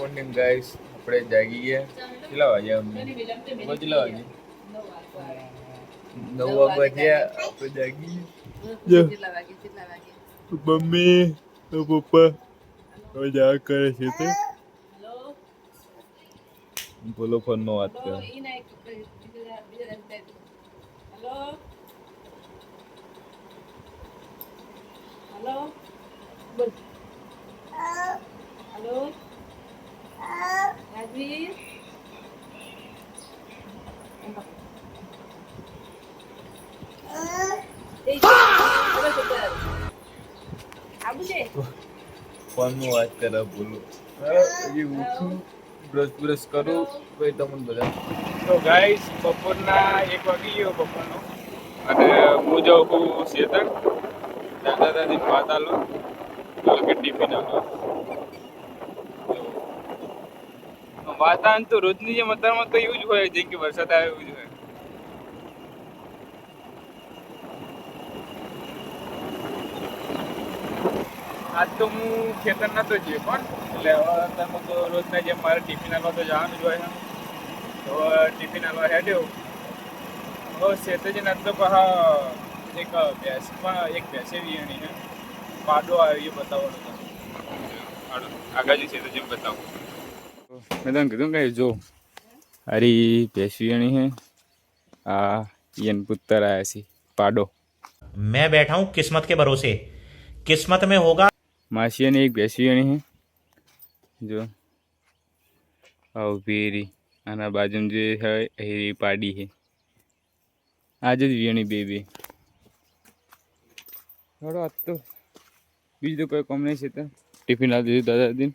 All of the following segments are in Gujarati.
મોર્નિંગ ગાઈસ, આપણે જાગી ગયા. કેટલા વાગ્યા અમને? કેટલા વાગ્યા? 9 વાગ્યા. આપણે જાગી મમ્મી પપ્પા હવે જા કરે છે તે બોલો ફોનમાં વાત કરો. હેલો બોલ. હેલો રાજવી. ફોનમાં વાત કરે બોલો. હજી ઉઠું, બ્રશ કરું પછી તમને બધા. તો ગાઈસ બપોરના 1 વાગી ગયો બપોરનો, અને હું જાઉં છું શેતર દાદા દાદી વાત આલો કે ટિફિન આલો. વાતાવરણ તો રોજની જેમ અત્યારમાં તો એવું જ હોય, જેમ કે વરસાદ આવે એવું જ હોય. આજ તો હું ખેતર નતો ગયો પણ એટલે હવે અત્યારમાં તો રોજના જેમ મારે ટિફિન આલવા તો જવાનું જ હોય. તો ટિફિન આલવા હેડ્યો. હવે શેતરજીને આજ તો એક ભેંસે વીણી છે. પાડો આવ્યો એ બતાવવાનો આગળ શેતરજી બતાવું. મેં તને કીધું કઈ જો અરી ભેંસ વીણી છે. આ યન પુત્ર આયા છે પાડો. मैं बैठा हूँ किस्मत के भरोसे, किस्मत में होगा. मासिया ने एक भैंस वीणी है जो ऊभी आना बाजू में जो है हीरी पाड़ी है. आज જ વીણી બે થોડો આજ તો બીજું તો કોઈ કોમ નહીં છે. તો ટિફિન આપી દીધું દાદા દીને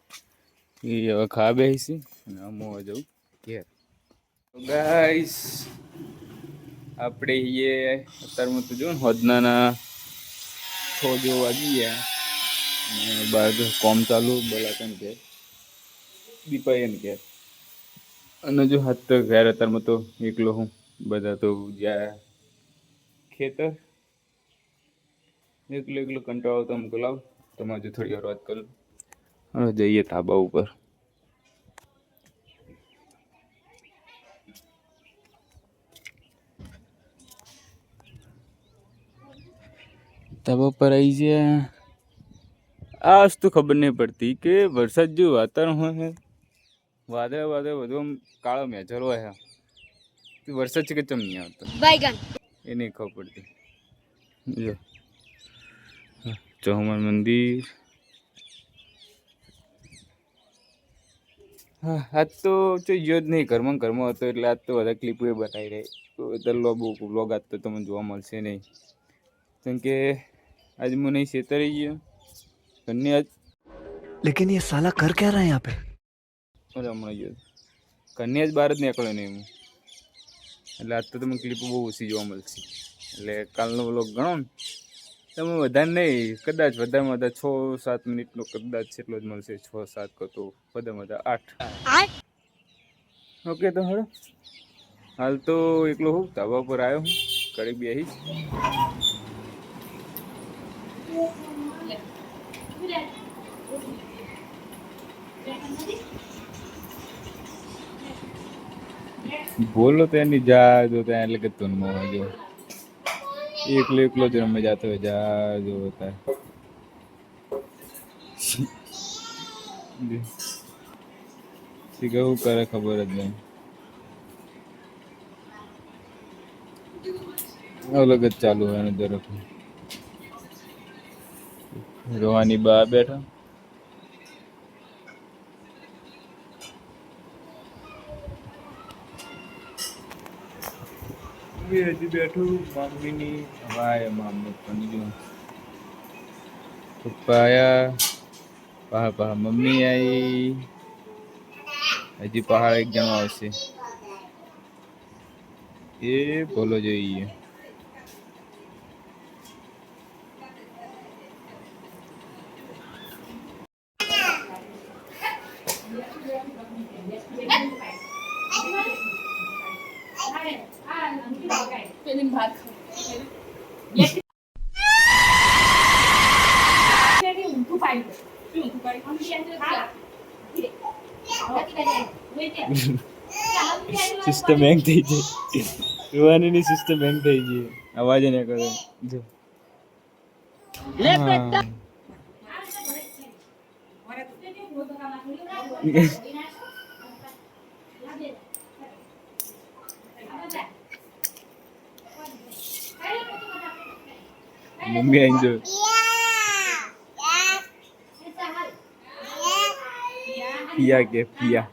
એ હવે ખા બેસી અને હું જવું ઘેર. ગાઈસ આપણે એ અત્યારમાં તો જો ને હોદનાના 6 જેવું વાગી ગયા. બહાર કોમ ચાલુ બોલાતા ને ઘેર દીપાઈ ને ઘેર. અને જો હાથ તો ઘેર અત્યારમાં તો એકલો હું, બધા તો જ્યાં ખેતર એકલો કંટાળો તો અમુક લાવ તમારે થોડી વાર વાત કરું. હવે જઈએ ધાબા ઉપર. ધાબા ઉપર આવી ગયા. આ વસ્તુ ખબર નહીં પડતી કે વરસાદ જેવું વાતાવરણ હોય, વાદળ બધું આમ કાળો મેજર હોય છે, વરસાદ છે કે ચમ નહીં આવતો એ નહીં ખબર પડતી. જો ચૌહાણ મંદિર. હા આજ તો ગયો જ નહીં, ઘરમાં હતો એટલે આજ તો બધા ક્લિપો એ બતાવી રહી. તો બ્લોગ આજ તો તમને જોવા મળશે નહીં, કેમ કે आज मैं नहीं सेतर ही घरने आज. लेकिन ये साला कर क्या रहा है यहाँ पे? ઘરની આજ બહાર જ નીકળ્યો નહીં હું, એટલે આજ તો તમે ક્લિપ બહુ ઓછી જોવા મળશે. એટલે કાલનો વ્લોગ ગણો ને તમે વધારે નહીં, કદાચ વધારેમાં વધારે 6-7 મિનિટનો કદાચ એટલો જ મળશે. 6-7 કરતો વધારે 8. ઓકે તો હવે હાલ તો એકલો હું ધાબા પર આવ્યો હું, ઘરે બેસીશ. બોલો તો એની જા જો ત્યાં એટલે કે તું જો એકલો જ રમે જાતો હોય. જા જો હોતા શું કરે ખબર જ નહીં. અલગ જ ચાલુ હોય એનું દરક. રોહાની બા બેઠા. હજી બેઠું મમ્મીની હવાય મામલો પણ પપ્પા આયા પહા મમ્મી આવી. હજી પહાડ એક જણો આવશે એ બોલો જોઈએ. પેલી ભાત ઊંધું પાડી ઊંધું પાડી સિસ્ટમ હેંગ થઈ ગઈ. જોવાની સિસ્ટમ હેંગ થઈ ગઈ. અવાજ ન કરે જો. હા. મમ્મી આઈ જો. પિયા કે પિયા.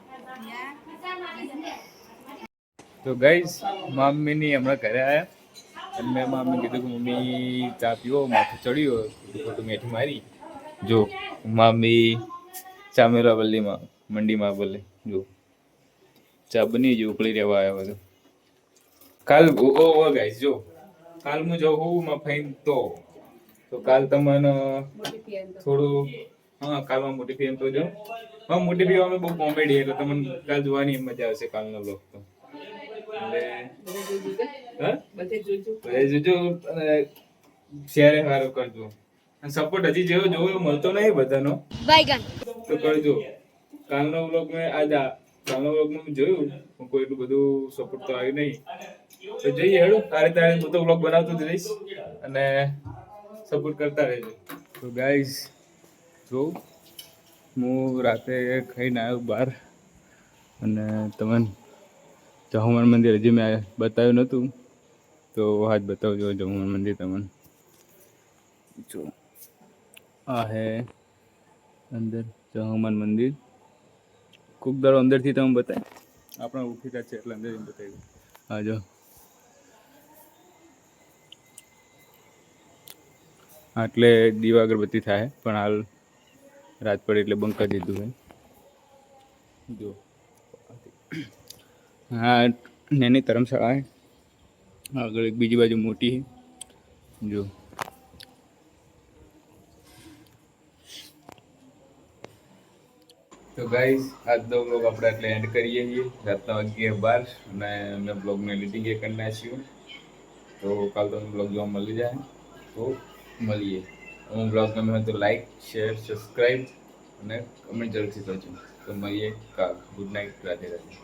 તો ગાઈસ મમ્મીની હમણાં ઘરે આવ્યા અને મેં મમ્મી કીધું કે મમ્મી ચા પીવો, માથું ચડ્યો ખોટું મેઠી મારી. જો મમ્મી ચા મેળવા બલ્લીમાં મંડીમાં બોલે જો ચા બની જો ઉકળી રહેવા આવ્યો બધું. કાલ ઓ ગાઈસ જો કાલ હું જાઉં હું માં ફાઈન તો કાલ તમને થોડું હા કાલમાં મોટી ફિલ્મ તો જો હા મોટી ફિલ્મ અમે બહુ કોમેડી એટલે તમને કાલ જોવાની મજા આવશે કાલનો બ્લોગ તો. બધે જોજો અને શેર હારો કરજો. સપોર્ટ હજી જેવો જોવો મળતો નહીં બધાનો તો કરજો. કાલનો વ્લોગ મેં કાલનો વ્લોગ મેં જોયું કોઈ એટલું બધું સપોર્ટ તો આવ્યું નહીં તો જોઈએ હેડો તારે હું તો વ્લોગ બનાવતો જ રહીશ અને સપોર્ટ કરતા રહેજો. તો ગાઈઝ જો હું રાતે ખાઈને આવ્યો બહાર અને તમને જહુમાન મંદિર હજી મેં બતાવ્યું નહોતું તો આજ બતાવજો જહુમાન મંદિર તમને. જો આ હે અંદર જહુમાન મંદિર. ખૂબ દાડો અંદરથી તમે બતાય આપણા ઉઠીતા છે એટલે અંદર બતાવી. હા જો આટલે દીવા અગરબત્તી થાય પણ હાલ રાત પડે એટલે બંધ કરી દીધું છે. જો હા નાની ધર્મશાળા આગળ એક બીજી બાજુ મોટી જો. તો ગાઈઝ આજનો બ્લોગ આપણે એટલે એન્ડ કરીએ છીએ. રાતના 11:12 અને મેં બ્લોગને એડિટિંગ એ કરી નાખ્યું તો કાલ તમને બ્લોગ જોવા મળી જાય. તો મળીએ. હું બ્લોગ ગમે હોય તો લાઈક શેર સબસ્ક્રાઈબ અને કમેન્ટ જરૂરથી કરજો. તો મળીએ કાલ. Good night. રાધે રાધે.